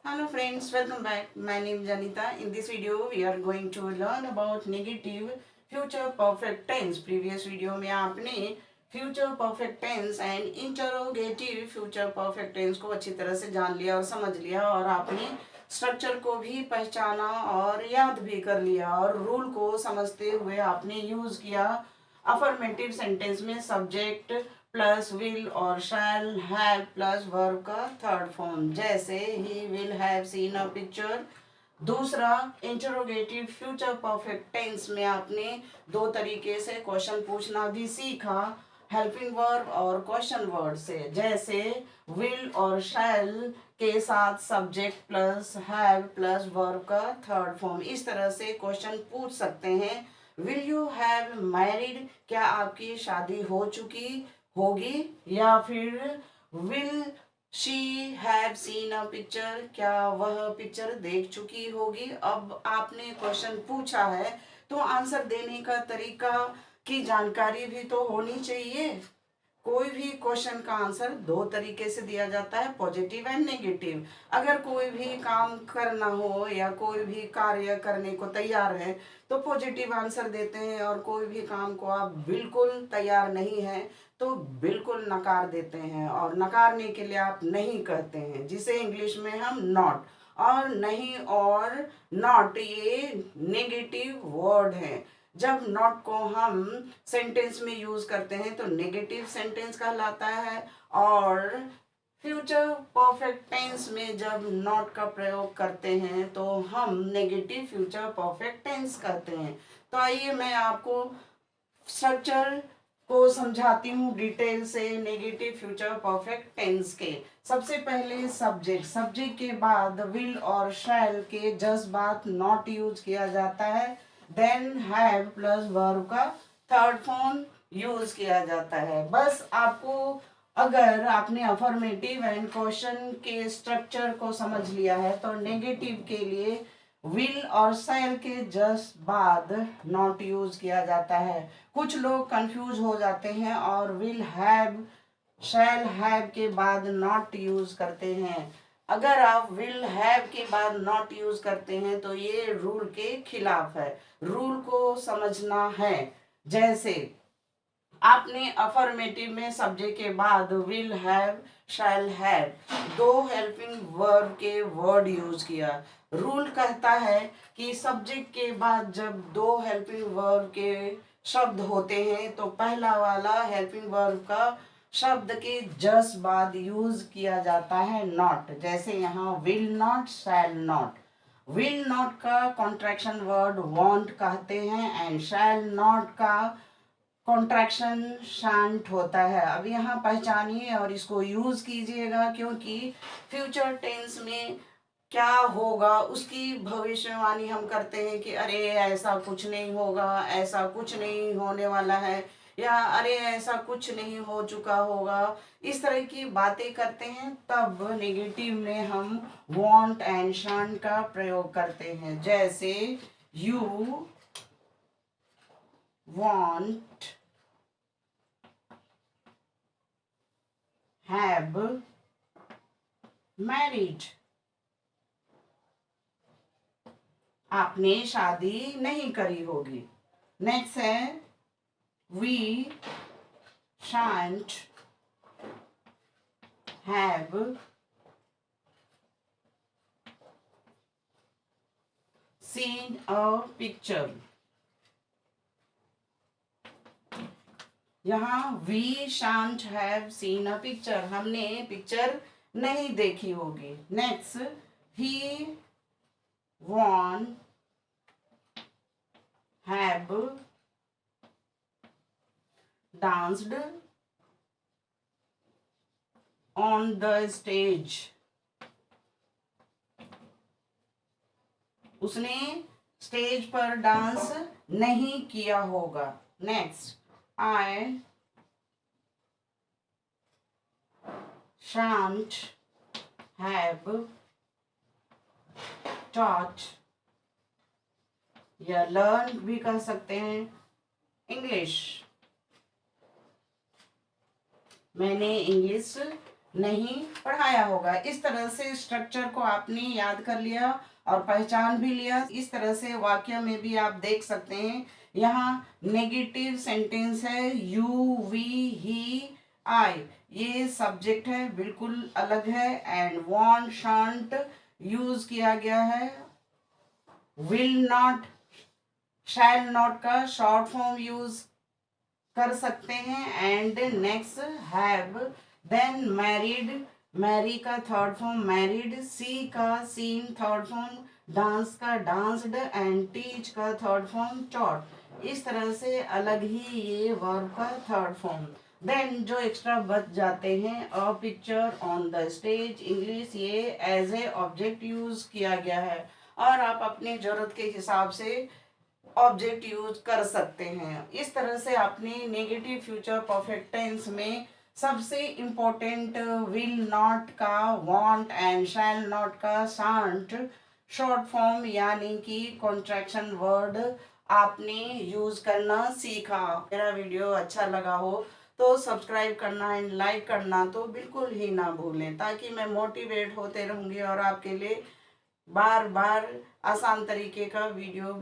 Hello friends, welcome back. My name is Janita. In this video, we are going to learn about negative future perfect tense. Previous video में आपने future perfect tense and interrogative future perfect tense को अच्छी तरह से जान लिया और समझ लिया और आपने स्ट्रक्चर को भी पहचाना और याद भी कर लिया और रूल को समझते हुए आपने यूज किया अफर्मेटिव सेंटेंस में सब्जेक्ट प्लस विल और शैल हैव प्लस वर्ब का थर्ड फॉर्म, जैसे he will have seen a picture. दूसरा इंटरोगेटिव फ्यूचर परफेक्ट टेंस में आपने दो तरीके से क्वेश्चन पूछना भी सीखा, हेल्पिंग वर्ब और क्वेश्चन वर्ड से, जैसे विल और शैल के साथ subject plus have plus verb का थर्ड फॉर्म। इस तरह से क्वेश्चन पूछ सकते हैं। विल यू हैव मैरिड, क्या आपकी शादी हो चुकी होगी, या फिर will she have seen a picture, क्या वह पिक्चर देख चुकी होगी। अब आपने क्वेश्चन पूछा है तो आंसर देने का तरीका की जानकारी भी तो होनी चाहिए। कोई भी क्वेश्चन का आंसर दो तरीके से दिया जाता है, पॉजिटिव एंड नेगेटिव। अगर कोई भी काम करना हो या कोई भी कार्य करने को तैयार है तो पॉजिटिव आंसर देते हैं, और कोई भी काम को आप बिल्कुल तैयार नहीं है तो बिल्कुल नकार देते हैं, और नकारने के लिए आप नहीं कहते हैं, जिसे इंग्लिश में हम नॉट। और नहीं और नॉट ये नेगेटिव वर्ड है। जब नॉट को हम सेंटेंस में यूज करते हैं तो नेगेटिव सेंटेंस कहलाता है, और फ्यूचर परफेक्ट टेंस में जब नॉट का प्रयोग करते हैं तो हम नेगेटिव फ्यूचर परफेक्ट टेंस कहते हैं। तो आइए मैं आपको स्ट्रक्चर को समझाती हूँ डिटेल से नेगेटिव फ्यूचर परफेक्ट टेंस के। सबसे पहले सब्जेक्ट, सब्जेक्ट के बाद विल और शैल के जस्ट बाद नॉट यूज किया जाता है। देन हैव प्लस वर्ब का थर्ड फॉर्म यूज किया जाता है। बस आपको, अगर आपने अफर्मेटिव एंड क्वेश्चन के स्ट्रक्चर को समझ लिया है तो नेगेटिव के लिए विल और शैल के जस्ट बाद नॉट यूज किया जाता है। कुछ लोग कंफ्यूज हो जाते हैं और विल हैव शैल हैव के बाद नॉट यूज करते हैं। अगर आप विल हैव के बाद नॉट यूज करते हैं तो ये रूल के खिलाफ है। रूल को समझना है। जैसे आपने अफर्मेटिव में सब्जेक्ट के बाद विल हैव शैल हैव दो हेल्पिंग वर्ब के वर्ड यूज किया। रूल कहता है कि सब्जेक्ट के बाद जब दो हेल्पिंग वर्ब के शब्द होते हैं तो पहला वाला हेल्पिंग वर्ब का शब्द के जस्ट बाद यूज किया जाता है नॉट। जैसे यहाँ will not shall not. Will not का कॉन्ट्रैक्शन वर्ड वांट कहते हैं एंड शैल नॉट का कॉन्ट्रैक्शन शांट होता है। अब यहाँ पहचानिए और इसको यूज कीजिएगा, क्योंकि फ्यूचर टेंस में क्या होगा उसकी भविष्यवाणी हम करते हैं कि अरे ऐसा कुछ नहीं होगा, ऐसा कुछ नहीं होने वाला है, या अरे ऐसा कुछ नहीं हो चुका होगा। इस तरह की बातें करते हैं, तब नेगेटिव में हम वांट एंड शांट का प्रयोग करते हैं। जैसे यू वांट have married, आपने शादी नहीं करी होगी। नेक्स्ट है we shan't have seen a picture। यहाँ we shan't have seen a picture, हमने पिक्चर नहीं देखी होगी। Next he won't have danced on the stage, उसने स्टेज पर डांस नहीं किया होगा। Next I shan't have taught, या लर्न भी कह सकते हैं, इंग्लिश। मैंने इंग्लिश नहीं पढ़ाया होगा। इस तरह से स्ट्रक्चर को आपने याद कर लिया और पहचान भी लिया। इस तरह से वाक्य में भी आप देख सकते हैं, यहाँ नेगेटिव सेंटेंस है यू वी ही आई, ये सब्जेक्ट है, बिल्कुल अलग है। एंड वांट शांट यूज किया गया है। विल नॉट शैल नॉट का शॉर्ट फॉर्म यूज कर सकते हैं। And next have, then married, marry का थर्ड फॉर्म मैरिड, सी का सीन थर्ड फॉर्म, डांस का डांस्ड, एंड टीच का थर्ड फॉर्म टॉट। इस तरह से अलग ही ये वर्ब का थर्ड फॉर्म। देन जो एक्स्ट्रा बच जाते हैं, a picture on the stage, English, ये एज ए ऑब्जेक्ट यूज किया गया है और आप अपनी जरूरत के हिसाब से ऑब्जेक्ट यूज कर सकते हैं। इस तरह से आपने नेगेटिव फ्यूचर परफेक्ट टेंस में सबसे इम्पोर्टेंट विल नॉट का, वांट एंड शैल नॉट का शांट, शॉर्ट फॉर्म यानी कि कॉन्ट्रैक्शन वर्ड आपने यूज करना सीखा। मेरा वीडियो अच्छा लगा हो तो सब्सक्राइब करना एंड लाइक करना तो बिल्कुल ही ना भूलें, ताकि मैं मोटिवेट होते रहूंगी और आपके लिए बार बार आसान तरीके का वीडियो